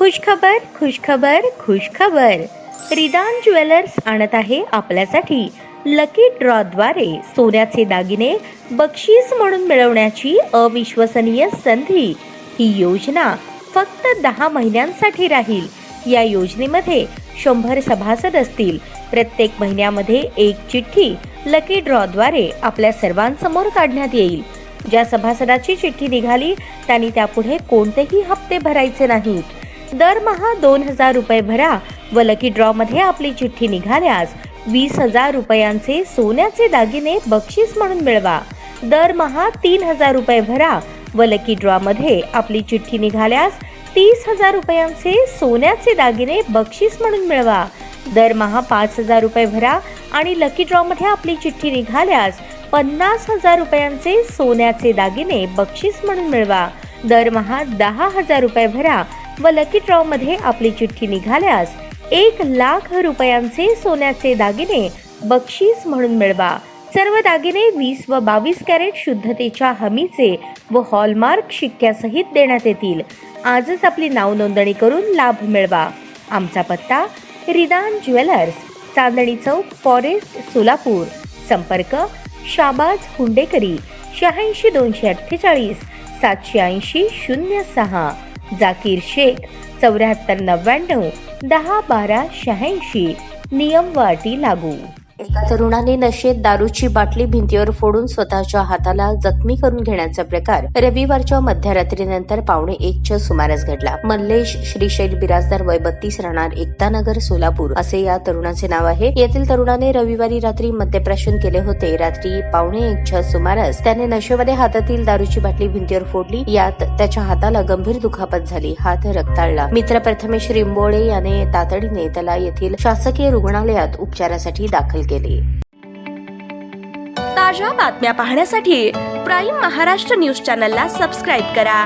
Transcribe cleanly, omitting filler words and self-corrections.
खुशखबर खुशखबर खुशखबर. रिदान jewellers आणत आहे आपल्यासाठी लकी ड्रॉद्वारे सोन्याचे दागिने बक्षीस म्हणून मिळवण्याची अविश्वसनीय संधी. ही योजना फक्त 10 महिन्यांसाठी राहील. या योजनेमध्ये 100 सभासद असतील. प्रत्येक महिन्यामध्ये एक चिठ्ठी लकी ड्रॉद्वारे आपल्या सर्वांसमोर काढण्यात येईल. ज्या सभासदाची चिठ्ठी निघाली त्यांनी त्यापुढे कोणतेही हप्ते भरायचे नाहीत. दरमहा 2000 रुपये भरा व लकी ड्रॉ मध्ये आपली चिठ्ठी निघाल्यास 20,000 रुपयांचे सोन्याचे दागिने बक्षीस म्हणून मिळवा. दरमहा 3000 रुपये भरा व लकी ड्रॉ मध्ये आपली चिठ्ठी निघाल्यास 30,000 रुपयांचे सोन्याचे दागिने बक्षीस म्हणून मिळवा. दरमहा 5000 रुपये भरा आणि लकी ड्रॉ मध्ये आपली चिठ्ठी निघाल्यास 50,000 रुपयांचे सोन्याचे दागिने बक्षीस म्हणून मिळवा. दरमहा 10,000 रुपये भरा व लकी ड्रॉ मध्ये आपली चिठ्ठी निघाल्यास 1,00,000 रुपयांचे सोन्याचे दागिने बक्षीस म्हणून मिळवा. सर्व दागिने 20 व 22 कॅरेट शुद्धतेच्या हमीचे व हॉलमार्क शिक्क्यासहित देण्यात येतील. आजच आपली नाव नोंदणी करून लाभ मिळवा. आमचा पत्ता रिदान ज्वेलर्स, चांदणी चौक, फॉरेस्ट, सोलापूर. संपर्क शाबाज हुंडेकरी 86 248 780 06. जाकीर शेख 74 99 10 12 86. नियम व अटी लागू. एका तरुणाने नशेत दारूची बाटली भिंतीवर फोडून स्वतःच्या हाताला जखमी करून घेण्याचा प्रकार रविवारच्या मध्यरात्रीनंतर 1:15च्या सुमारास घडला. मल्लेश श्रीशैल बिराजदार वय 32 राहणार एकतानगर सोलापूर असे या तरुणाचे नाव आहे. यातील तरुणाने रविवारी रात्री मद्यप्राशन केले होते. रात्री 1:15च्या सुमारास त्याने नशेमध्ये हातातील दारूची बाटली भिंतीवर फोडली. यात त्याच्या हाताला गंभीर दुखापत झाली. हात रक्ताळला. मित्र प्रथमेश रिंबोळे याने तातडीने त्याला येथील शासकीय रुग्णालयात उपचारासाठी दाखल केले. ताज्या बातम्या पाहण्यासाठी प्राईम महाराष्ट्र न्यूज चॅनलला सबस्क्राईब करा.